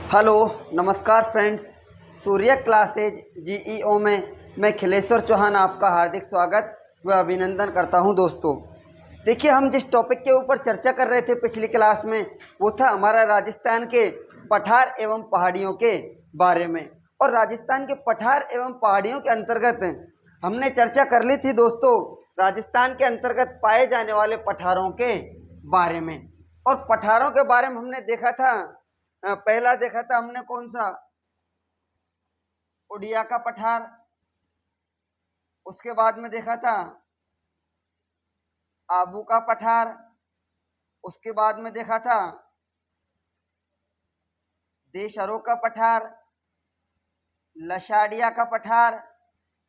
Hello नमस्कार friends. सूर्य classes GEO में मैं खिलेश्वर चौहान आपका हार्दिक स्वागत व अभिनंदन करता हूं। दोस्तों देखिए, हम जिस टॉपिक के ऊपर चर्चा कर रहे थे पिछली क्लास में वो था हमारा राजस्थान के पठार एवं पहाड़ियों के बारे में। और राजस्थान के पठार एवं पहाड़ियों के अंतर्गत हमने चर्चा कर ली थी दोस्तों राजस्थान के अंतर्गत पाए जाने वाले पठारों के बारे में। और पठारों के बारे में हमने देखा था, पहला देखा था हमने कौन सा, उड़िया का पठार। उसके बाद में देखा था आबू का पठार। उसके बाद में देखा था देशहरों का पठार, लसाड़िया का पठार।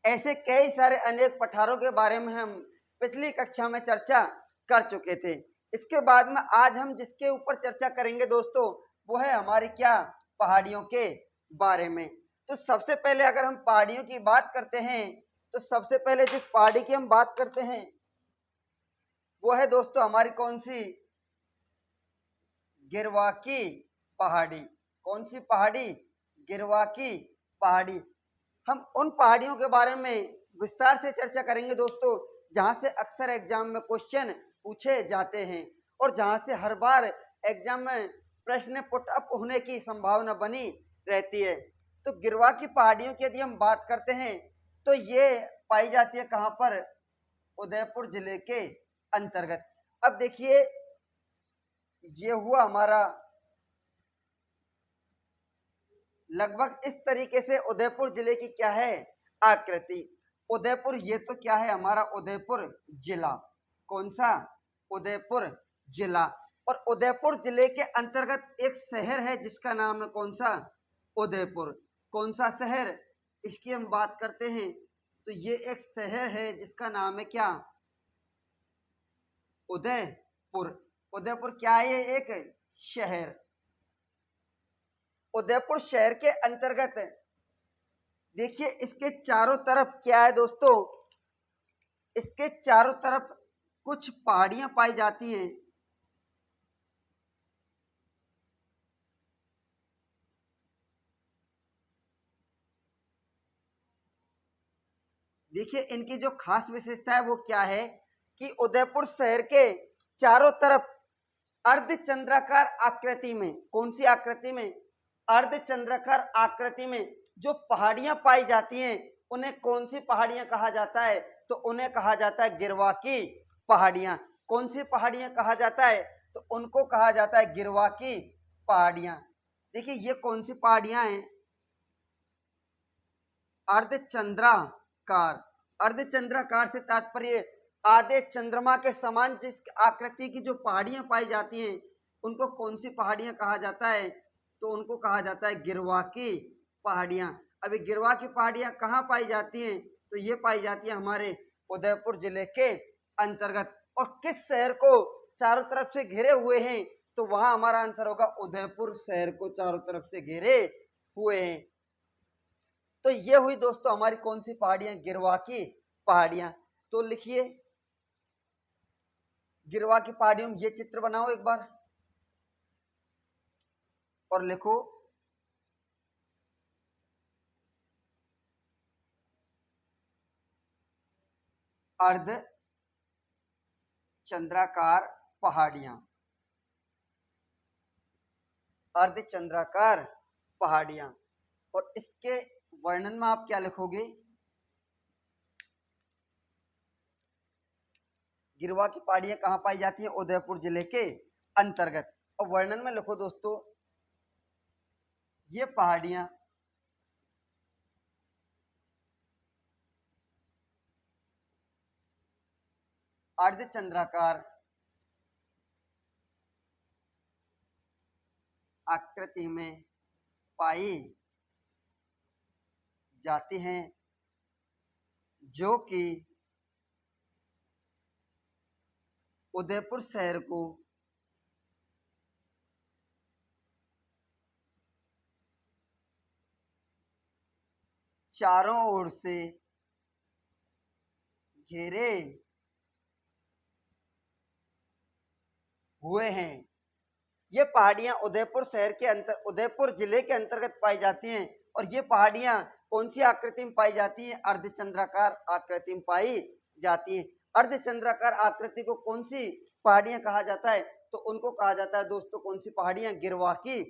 ऐसे कई सारे अनेक पठारों के बारे में हम पिछली कक्षा में चर्चा कर चुके थे। इसके बाद में आज हम जिसके ऊपर चर्चा करेंगे दोस्तों वो है हमारी क्या, पहाड़ियों के बारे में। तो सबसे पहले अगर हम पहाड़ियों की बात करते हैं तो सबसे पहले जिस पहाड़ी की हम बात करते हैं वो है दोस्तों हमारी कौन सी, गिरवा की पहाड़ी। कौन सी पहाड़ी, गिरवा की पहाड़ी। हम उन पहाड़ियों के बारे में विस्तार से चर्चा करेंगे दोस्तों जहां से अक्सर एग्जाम में क्वेश्चन पूछे जाते हैं और जहां से हर बार एग्जाम में प्रश्न पुट अप होने की संभावना बनी रहती है। तो गिरवा की पहाड़ियों की यदि हम बात करते हैं तो ये पाई जाती है कहां पर, उदयपुर जिले के अंतर्गत। अब देखिए, ये हुआ हमारा लगभग इस तरीके से उदयपुर जिले की क्या है, आकृति। उदयपुर, ये तो क्या है हमारा उदयपुर जिला। कौन सा, उदयपुर जिला। और उदयपुर जिले के अंतर्गत एक शहर है जिसका नाम है कौन सा, उदयपुर। कौन सा शहर, इसकी हम बात करते हैं तो ये एक शहर है जिसका नाम है क्या, उदयपुर। उदयपुर क्या है, ये एक शहर। उदयपुर शहर के अंतर्गत देखिए इसके चारों तरफ क्या है दोस्तों, इसके चारों तरफ कुछ पहाड़ियां पाई जाती हैं। देखिए इनकी जो खास विशेषता है वो क्या है कि उदयपुर शहर के चारों तरफ अर्धचंद्राकार आकृति में, कौन सी आकृति में, अर्धचंद्राकार आकृति में जो पहाड़ियां पाई जाती हैं उन्हें कौन सी पहाड़ियां कहा जाता है, तो उन्हें कहा जाता है गिरवा की पहाड़ियां। कौन सी पहाड़ियां कहा जाता है, तो उनको कहा जाता है गिरवा की पहाड़ियां। देखिए ये कौन सी पहाड़ियां हैं, अर्धचंद्राकार। अर्धचंद्राकार से तात्पर्य आधे चंद्रमा के समान जिस आकृति की जो पहाड़ियां पाई जाती हैं उनको कौन सी पहाड़ियां कहा जाता है, तो उनको कहा जाता है गिरवा की पहाड़ियां। अभी गिरवा की पहाड़ियां कहाँ पाई जाती हैं, तो ये पाई जाती है हमारे उदयपुर जिले के अंतर्गत। और किस शहर को चारों तरफ से घेरे हुए हैं, तो वहां हमारा आंसर होगा उदयपुर शहर को चारों तरफ से घेरे हुए हैं। तो ये हुई दोस्तों हमारी कौन सी पहाड़ियां, गिरवा की पहाड़ियां। तो लिखिए गिरवा की पहाड़ियों में ये चित्र बनाओ एक बार और लिखो अर्ध चंद्राकार पहाड़ियां। अर्धचंद्राकार पहाड़ियां। और इसके वर्णन में आप क्या लिखोगे, गिरवा की पहाड़ियां कहां पाई जाती है, उदयपुर जिले के अंतर्गत। और वर्णन में लिखो दोस्तों, ये पहाड़ियां अर्धचंद्राकार आकृति में पाई जाती हैं जो कि उदयपुर शहर को चारों ओर से घेरे हुए हैं। ये पहाड़ियां उदयपुर जिले के अंतर्गत पाई जाती हैं। और ये पहाड़ियां कौन सी आकृति में पाई जाती हैं? अर्धचंद्राकार आकृति में पाई जाती हैं। अर्धचंद्राकार आकृति को कौन सी पहाड़ियां कहा जाता है? तो उनको कहा जाता है दोस्तों कौन सी पहाड़ियां? गिरवा की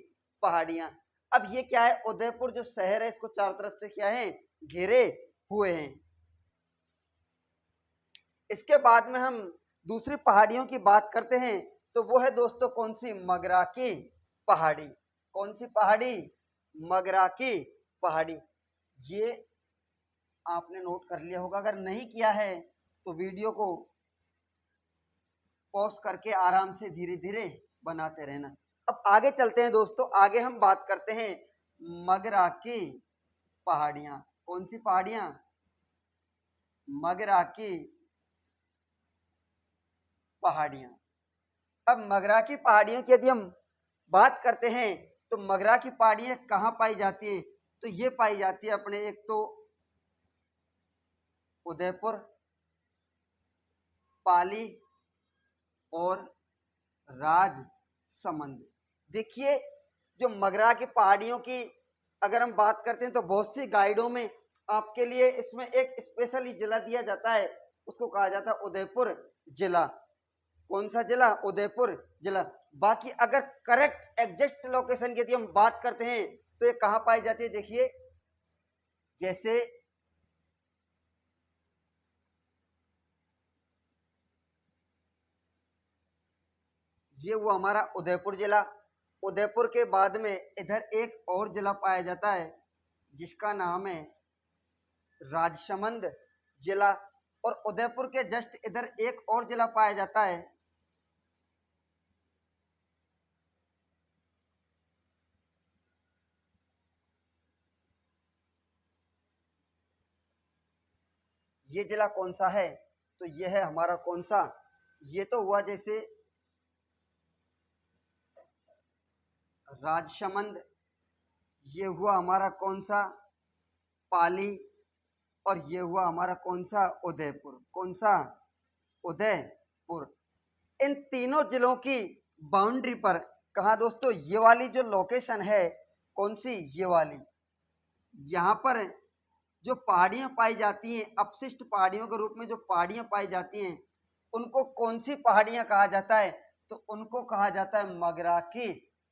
पहाड़ियां। अब ये क्या है? उदयपुर जो शहर है इसको चारों तरफ से क्या है? घेरे हुए हैं। इसके बाद में हम दूसरी पहाड़ियों की बात करते हैं, तो वो है दोस्तों कौन सी? मगरा की पहाड़ी। कौन सी पहाड़ी? मगरा की पहाड़ी। ये आपने नोट कर लिया होगा, अगर नहीं किया है तो वीडियो को पॉज करके आराम से धीरे धीरे बनाते रहना। अब आगे चलते हैं दोस्तों, आगे हम बात करते हैं मगरा की पहाड़ियां। कौन सी पहाड़ियां? मगरा की पहाड़ियां। अब मगरा की पहाड़ियों की यदि हम बात करते हैं तो मगरा की पहाड़ियां कहाँ पाई जाती है? तो ये पाई जाती है अपने एक तो उदयपुर, पाली और राजसमंद। देखिए जो मगरा की पहाड़ियों की अगर हम बात करते हैं तो बहुत सी गाइडों में आपके लिए इसमें एक स्पेशली जिला दिया जाता है, उसको कहा जाता है उदयपुर जिला। कौन सा जिला? उदयपुर जिला। बाकी अगर करेक्ट एग्जैक्ट लोकेशन की यदि हम बात करते हैं तो ये कहाँ पाई जाती है? देखिए जैसे ये वो हमारा उदयपुर जिला। उदयपुर के बाद में इधर एक और जिला पाया जाता है जिसका नाम है राजसमंद जिला। और उदयपुर के जस्ट इधर एक और जिला पाया जाता है ये जिला कौन सा है? तो ये है हमारा कौन सा? ये तो हुआ जैसे राजसमंद, ये हुआ हमारा कौन सा? पाली, और ये हुआ हमारा कौन सा? उदयपुर। कौन सा? उदयपुर। इन तीनों जिलों की बाउंड्री पर कहा दोस्तों? ये वाली जो लोकेशन है कौन सी? ये वाली। यहाँ पर जो पहाड़ियां पाई जाती हैं, अपशिष्ट पहाड़ियों के रूप में जो पहाड़ियां पाई जाती हैं उनको कौन सी पहाड़ियां कहा जाता है? तो उनको कहा जाता है मगरा की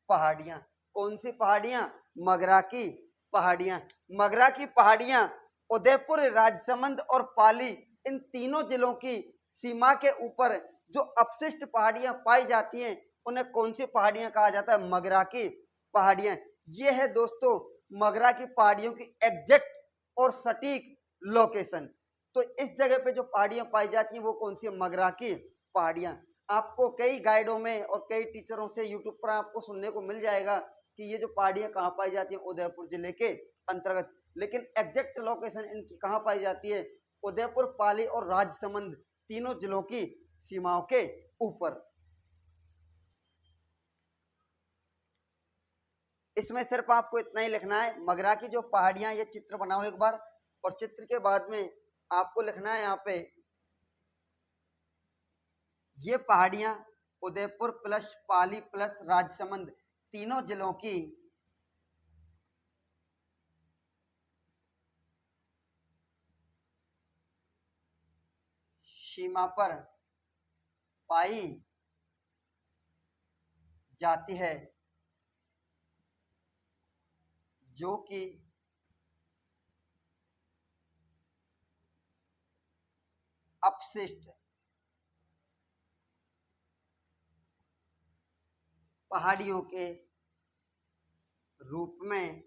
पहाड़ियां। कौन सी पहाड़ियां? मगरा की पहाड़ियां। मगरा की पहाड़ियां उदयपुर, राजसमंद और पाली इन तीनों जिलों की सीमा के ऊपर जो अपशिष्ट पहाड़ियां पाई जाती हैं उन्हें कौन सी पहाड़ियां कहा जाता है? मगरा की पहाड़ियां। ये है दोस्तों मगरा की पहाड़ियों की एग्जैक्ट और सटीक लोकेशन। तो इस जगह पे जो पहाड़ियां पाई जाती हैं वो कौन सी? मगरा की पहाड़ियां। आपको कई गाइडों में और कई टीचरों से यूट्यूब पर आपको सुनने को मिल जाएगा कि ये जो पहाड़ियां कहाँ पाई जाती हैं? उदयपुर जिले के अंतर्गत। लेकिन एग्जैक्ट लोकेशन इनकी कहाँ पाई जाती है? उदयपुर, पाली और राजसमंद तीनों जिलों की सीमाओं के ऊपर। इसमें सिर्फ आपको इतना ही लिखना है, मगरा की जो पहाड़ियां, ये चित्र बनाओ एक बार, और चित्र के बाद में आपको लिखना है यहाँ पे ये पहाड़ियां उदयपुर प्लस पाली प्लस राजसमंद तीनों जिलों की सीमा पर पाई जाती है, जो कि अपशिष्ट पहाड़ियों के रूप में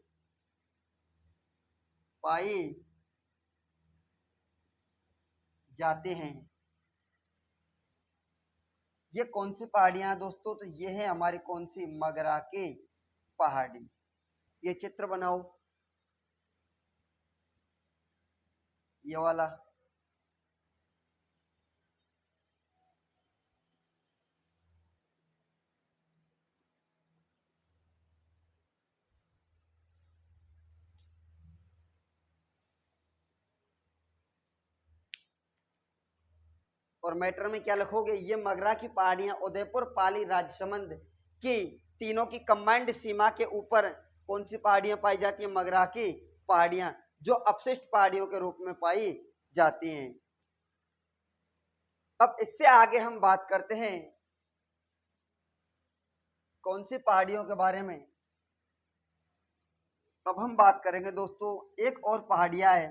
पाई जाते हैं। ये कौन सी पहाड़ियां हैं दोस्तों? तो ये है हमारी कौन सी? मगरा की पहाड़ी। ये चित्र बनाओ, ये वाला। और मैटर में क्या लिखोगे? ये मगरा की पहाड़ियां उदयपुर, पाली, राजसमंद की तीनों की कंबाइंड सीमा के ऊपर कौन सी पहाड़ियां पाई जाती हैं? मगरा की पहाड़ियां, जो अपशिष्ट पहाड़ियों के रूप में पाई जाती हैं। अब इससे आगे हम बात करते हैं कौन सी पहाड़ियों के बारे में। अब हम बात करेंगे दोस्तों एक और पहाड़ियां है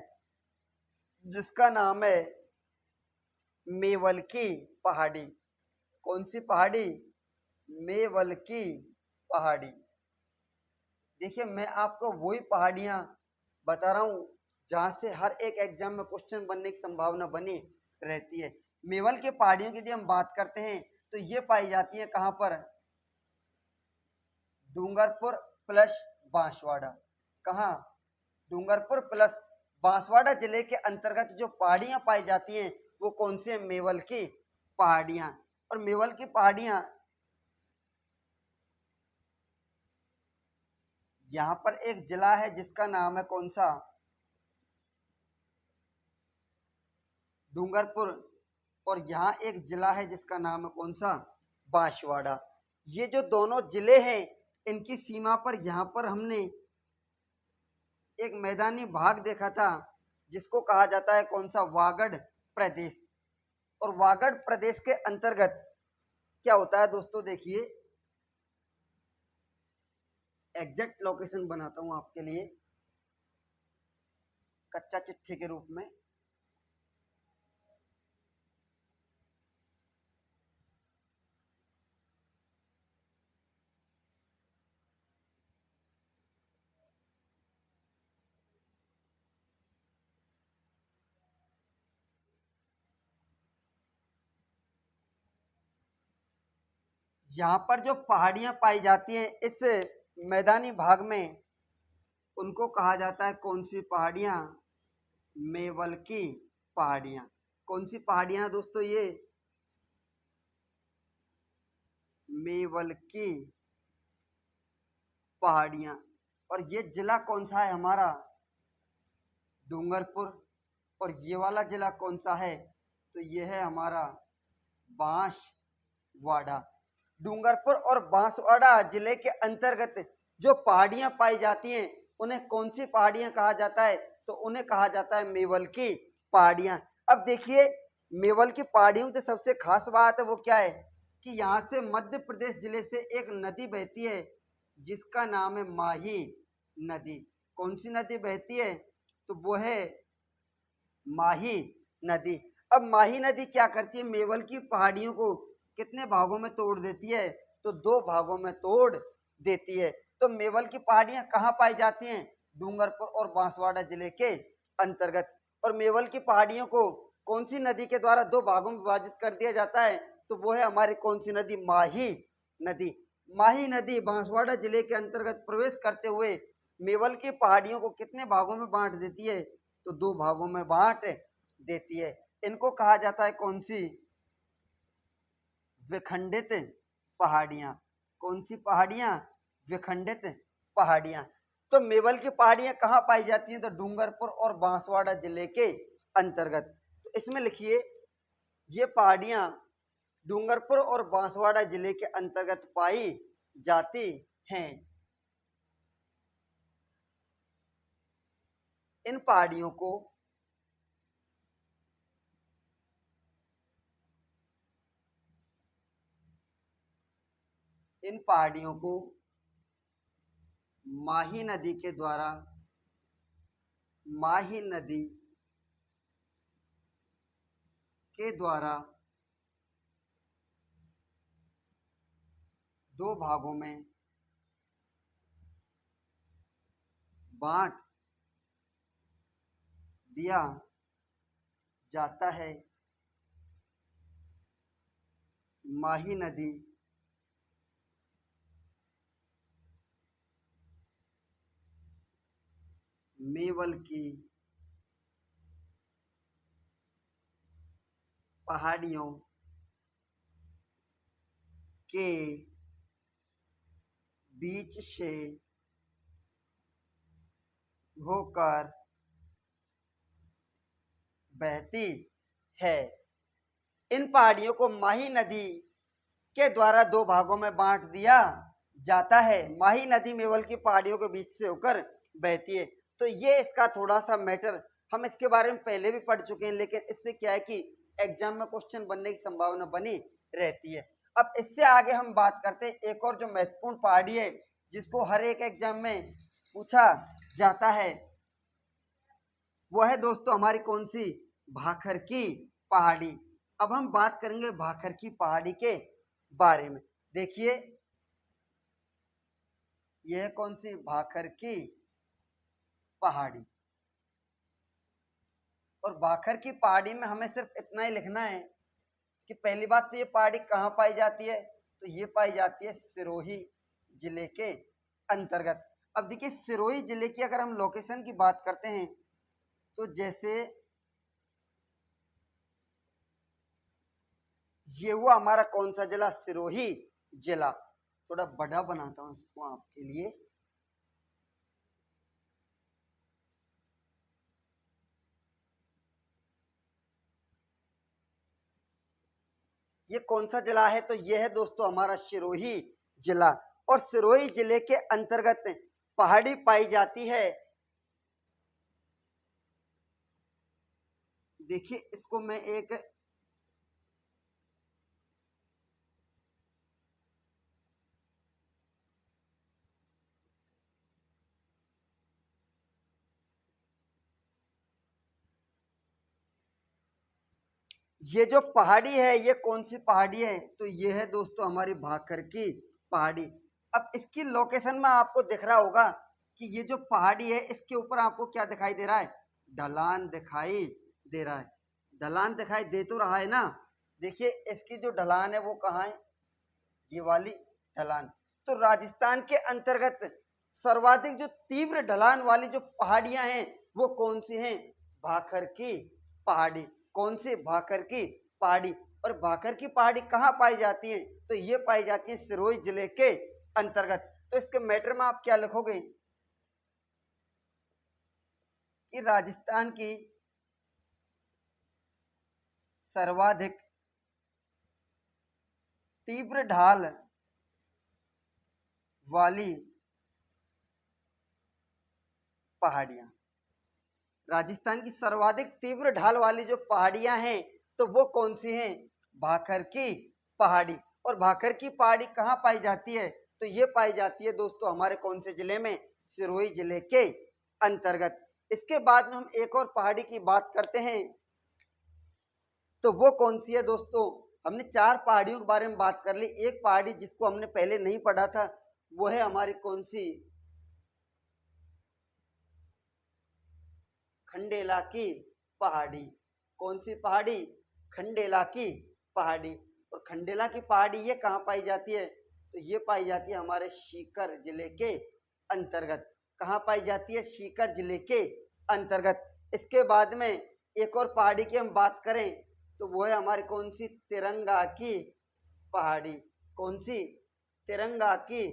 जिसका नाम है मेवल की पहाड़ी। कौन सी पहाड़ी? मेवल की पहाड़ी। देखिए मैं आपको वही पहाड़ियां बता रहा हूं जहां से हर एक एग्जाम में क्वेश्चन बनने की संभावना बनी रहती है। मेवल की पहाड़ियों की यदि हम बात करते हैं तो ये पाई जाती है कहां पर? डूंगरपुर प्लस बांसवाड़ा। कहाँ? डूंगरपुर प्लस बांसवाड़ा जिले के अंतर्गत जो पहाड़ियां पाई जाती हैं वो कौन सी है? मेवल की पहाड़ियां। और मेवल की पहाड़ियां यहाँ पर एक जिला है जिसका नाम है कौन सा? डूंगरपुर। और यहाँ एक जिला है जिसका नाम है कौन सा? बांसवाड़ा। ये जो दोनों जिले हैं इनकी सीमा पर यहाँ पर हमने एक मैदानी भाग देखा था जिसको कहा जाता है कौन सा? वागड़ प्रदेश। और वागड़ प्रदेश के अंतर्गत क्या होता है दोस्तों? देखिए एग्जैक्ट लोकेशन बनाता हूं आपके लिए कच्चा चिट्ठी के रूप में। यहाँ पर जो पहाड़ियां पाई जाती हैं इस मैदानी भाग में उनको कहा जाता है कौन सी पहाड़ियां? मेवल की पहाड़ियां। कौन सी पहाड़ियां दोस्तों? ये मेवल की पहाड़ियां। और ये जिला कौन सा है हमारा? डूंगरपुर। और ये वाला जिला कौन सा है? तो ये है हमारा बांसवाड़ा। डूंगरपुर और बांसवाड़ा जिले के अंतर्गत जो पहाड़ियां पाई जाती हैं उन्हें कौन सी पहाड़ियां कहा जाता है? तो उन्हें कहा जाता है मेवल की पहाड़ियां। अब देखिए मेवल की पहाड़ियों की सबसे खास बात है वो क्या है कि यहाँ से मध्य प्रदेश जिले से एक नदी बहती है जिसका नाम है माही नदी। कौन सी नदी बहती है? तो वो है माही नदी। अब माही नदी क्या करती है? मेवल की पहाड़ियों को कितने भागों में तोड़ देती है? तो दो भागों में तोड़ देती है। तो मेवल की पहाड़ियां कहाँ पाई जाती हैं? डूंगरपुर और बांसवाड़ा जिले के अंतर्गत। और मेवल की पहाड़ियों को कौन सी नदी के द्वारा दो भागों में विभाजित कर दिया जाता है? तो वो है हमारी कौन सी नदी? माही नदी। माही नदी बांसवाड़ा जिले के अंतर्गत प्रवेश करते हुए मेवल की पहाड़ियों को कितने भागों में बांट देती है? तो दो भागों में बांट देती है। इनको कहा जाता है कौन सी? विखंडित पहाड़ियां। कौन सी पहाड़ियां? विखंडित पहाड़ियां। तो मेवल की पहाड़ियां कहाँ पाई जाती हैं? तो डूंगरपुर और बांसवाड़ा जिले के अंतर्गत। तो इसमें लिखिए ये पहाड़ियां डूंगरपुर और बांसवाड़ा जिले के अंतर्गत पाई जाती हैं। इन पहाड़ियों को माही नदी के द्वारा माही नदी के द्वारा दो भागों में बांट दिया जाता है। माही नदी मेवल की पहाड़ियों के बीच से होकर बहती है। इन पहाड़ियों को माही नदी के द्वारा दो भागों में बांट दिया जाता है। माही नदी मेवल की पहाड़ियों के बीच से होकर बहती है। तो ये इसका थोड़ा सा मैटर, हम इसके बारे में पहले भी पढ़ चुके हैं, लेकिन इससे क्या है कि एग्जाम में क्वेश्चन बनने की संभावना बनी रहती है। अब इससे आगे हम बात करते हैं एक और जो महत्वपूर्ण पहाड़ी है जिसको हर एक एग्जाम में पूछा जाता है, वो है दोस्तों हमारी कौन सी, भाखर की पहाड़ी। अब हम बात करेंगे भाखर की पहाड़ी के बारे में। देखिए यह कौन सी, भाखर की पहाड़ी। और भाखर की पहाड़ी में हमें सिर्फ इतना ही लिखना है कि पहली बात तो ये पहाड़ी कहाँ पाई जाती है, तो ये पाई जाती है सिरोही जिले के अंतर्गत। अब देखिए सिरोही जिले की अगर हम लोकेशन की बात करते हैं तो जैसे ये हुआ हमारा कौन सा जिला, सिरोही जिला। थोड़ा बड़ा बनाता हूं इसको आपके लिए। ये कौन सा जिला है, तो ये है दोस्तों हमारा सिरोही जिला। और सिरोही जिले के अंतर्गत पहाड़ी पाई जाती है। देखिए इसको मैं एक ये जो पहाड़ी है ये कौन सी पहाड़ी है, तो ये है दोस्तों हमारी भाखर की पहाड़ी। अब इसकी लोकेशन में आपको दिख रहा होगा कि ये जो पहाड़ी है इसके ऊपर आपको क्या दिखाई दे रहा है, ढलान दिखाई दे रहा है। ढलान दिखाई दे तो रहा है ना। देखिए इसकी जो ढलान है वो कहाँ है, ये वाली ढलान। तो राजस्थान के अंतर्गत सर्वाधिक जो तीव्र ढलान वाली जो पहाड़ियां हैं वो कौन सी हैं, भाखर की पहाड़ी। कौन सी, भाखर की पहाड़ी। और भाखर की पहाड़ी कहाँ पाई जाती है, तो ये पाई जाती है सिरोही जिले के अंतर्गत। तो इसके मैटर में आप क्या लिखोगे कि राजस्थान की सर्वाधिक तीव्र ढाल वाली पहाड़ियां, राजस्थान की सर्वाधिक तीव्र ढाल वाली जो पहाड़ियां हैं तो वो कौन सी हैं, भाखर की पहाड़ी। और भाखर की पहाड़ी कहाँ पाई जाती है, तो ये पाई जाती है दोस्तों हमारे कौन से जिले में, सिरोही जिले के अंतर्गत। इसके बाद में हम एक और पहाड़ी की बात करते हैं, तो वो कौन सी है दोस्तों, हमने चार पहाड़ियों के बारे में बात कर ली। एक पहाड़ी जिसको हमने पहले नहीं पढ़ा था वो है हमारी कौन सी, खंडेला की पहाड़ी। कौन सी पहाड़ी, खंडेला की पहाड़ी। और खंडेला की पहाड़ी ये कहाँ पाई जाती है, तो ये पाई जाती है हमारे सीकर जिले के अंतर्गत। कहाँ पाई जाती है, सीकर जिले के अंतर्गत। इसके बाद में एक और पहाड़ी की हम बात करें तो वो है हमारी कौन सी, तिरंगा की पहाड़ी। कौन सी, तिरंगा की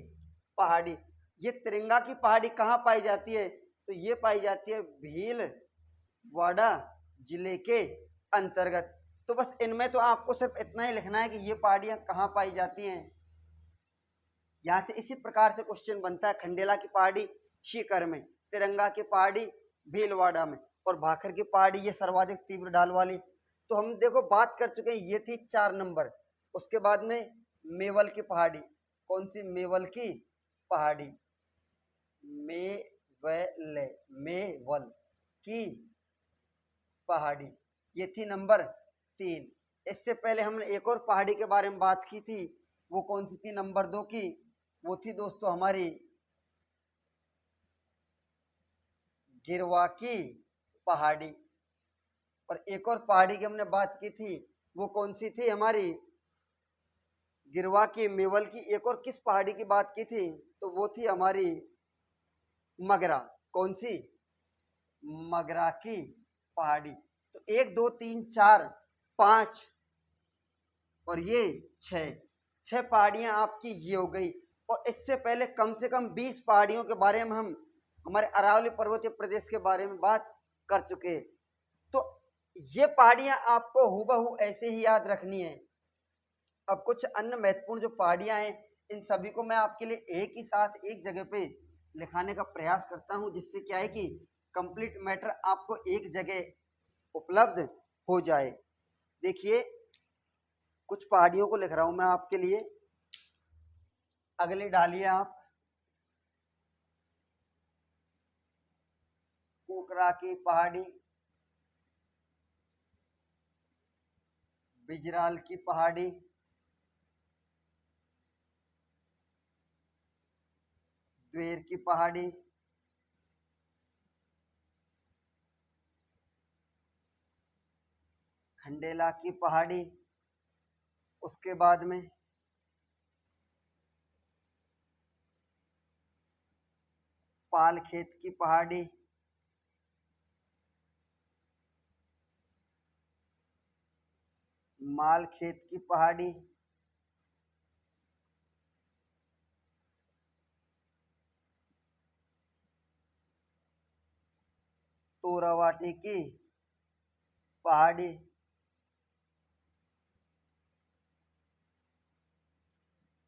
पहाड़ी। ये तिरंगा की पहाड़ी कहाँ पाई जाती है, तो ये पाई जाती है भीलवाड़ा जिले के अंतर्गत। तो बस इनमें तो आपको सिर्फ इतना ही लिखना है कि ये पहाड़ियां कहाँ पाई जाती हैं। यहाँ से इसी प्रकार से क्वेश्चन बनता है, खंडेला की पहाड़ी सीकर में, तिरंगा की पहाड़ी भीलवाड़ा में, और भाखर की पहाड़ी ये सर्वाधिक तीव्र ढाल वाली। तो हम देखो बात कर चुके हैं, ये थी 4 नंबर। उसके बाद में मेवल की पहाड़ी, कौन सी, मेवल की पहाड़ी, मेवल की पहाड़ी, ये थी नंबर 3। इससे पहले हमने एक और पहाड़ी के बारे में बात की थी, वो कौन सी थी, नंबर 2 की, वो थी दोस्तों हमारी गिरवा की पहाड़ी। और एक और पहाड़ी की हमने बात की थी वो कौन सी थी, हमारी गिरवा की, मेवल की। एक और किस पहाड़ी की बात की थी, तो वो थी हमारी मगरा। कौन सी, मगरा की पहाड़ी। तो 1 2 3 4 5 और ये 6 पहाड़ियां आपकी ये हो गई। और इससे पहले कम से कम 20 पहाड़ियों के बारे में हम हमारे अरावली पर्वतीय प्रदेश के बारे में बात कर चुके हैं। तो ये पहाड़ियां आपको हूबहू ऐसे ही याद रखनी है। अब कुछ अन्य महत्वपूर्ण जो पहाड़ियां हैं इन सभी को मैं आपके लिए एक ही साथ एक जगह पे लिखाने का प्रयास करता हूँ, जिससे क्या है कि कंप्लीट मैटर आपको एक जगह उपलब्ध हो जाए। देखिए कुछ पहाड़ियों को लिख रहा हूं मैं आपके लिए, अगले डालिए आप। कुकरा की पहाड़ी, बिजराल की पहाड़ी, द्वेर की पहाड़ी, खंडेला की पहाड़ी, उसके बाद में पालखेत की पहाड़ी, मालखेत की पहाड़ी, तोरावाटी की पहाड़ी,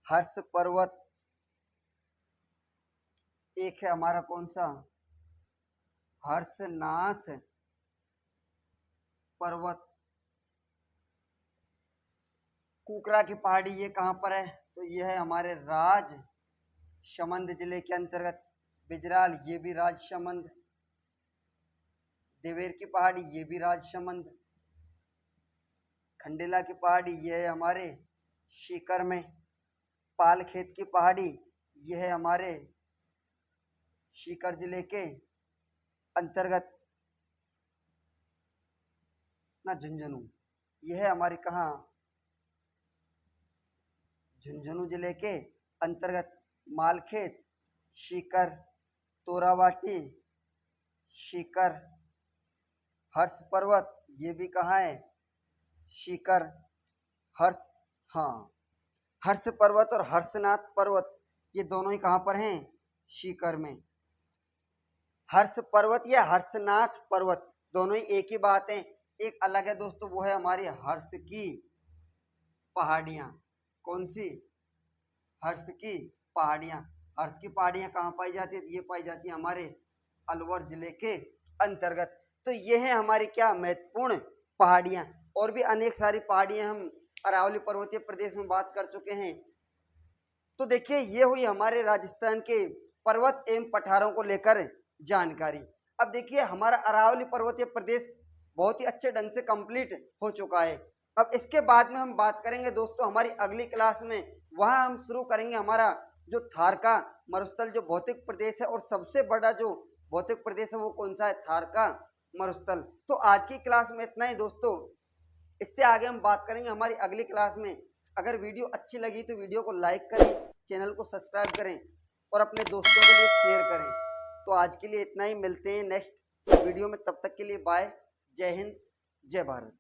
हर्ष पर्वत, एक है हमारा कौन सा, हर्षनाथ पर्वत। कुकरा की पहाड़ी ये कहाँ पर है, तो ये है हमारे राजसमंद जिले के अंतर्गत। बिजराल ये भी राजसमंद, देवेर की पहाड़ी ये भी राजसमंद, खंडेला की पहाड़ी ये है हमारे सीकर में, पालखेत की पहाड़ी ये है हमारे सीकर जिले के अंतर्गत ना झुंझुनू, यह है हमारे कहाँ, झुंझुनू जिले के अंतर्गत। मालखेत, सीकर, तोरावाटी, सीकर, हर्ष पर्वत ये भी कहाँ है, सीकर, हर्ष, हाँ हर्ष पर्वत और हर्षनाथ पर्वत ये दोनों ही कहाँ पर हैं, सीकर में। हर्ष पर्वत या हर्षनाथ पर्वत दोनों ही एक ही बात है, एक अलग है दोस्तों, वो है हमारी हर्ष की पहाड़ियाँ। कौन सी, हर्ष की पहाड़ियाँ। हर्ष की पहाड़ियाँ कहाँ पाई जाती है, ये पाई जाती है हमारे अलवर जिले के अंतर्गत। तो ये है हमारी क्या महत्वपूर्ण पहाड़ियाँ, और भी अनेक सारी पहाड़ियाँ हम अरावली पर्वतीय प्रदेश में बात कर चुके हैं। तो देखिए ये हुई हमारे राजस्थान के पर्वत एवं पठारों को लेकर जानकारी। अब देखिए हमारा अरावली पर्वतीय प्रदेश बहुत ही अच्छे ढंग से कंप्लीट हो चुका है। अब इसके बाद में हम बात करेंगे दोस्तों हमारी अगली क्लास में, वहाँ हम शुरू करेंगे हमारा जो थारका मरुस्थल जो भौतिक प्रदेश है, और सबसे बड़ा जो भौतिक प्रदेश है वो कौन सा है, थारका मरुस्थल। तो आज की क्लास में इतना ही दोस्तों, इससे आगे हम बात करेंगे हमारी अगली क्लास में। अगर वीडियो अच्छी लगी तो वीडियो को लाइक करें, चैनल को सब्सक्राइब करें और अपने दोस्तों के लिए शेयर करें। तो आज के लिए इतना ही, मिलते हैं नेक्स्ट वीडियो में, तब तक के लिए बाय, जय हिंद, जय भारत।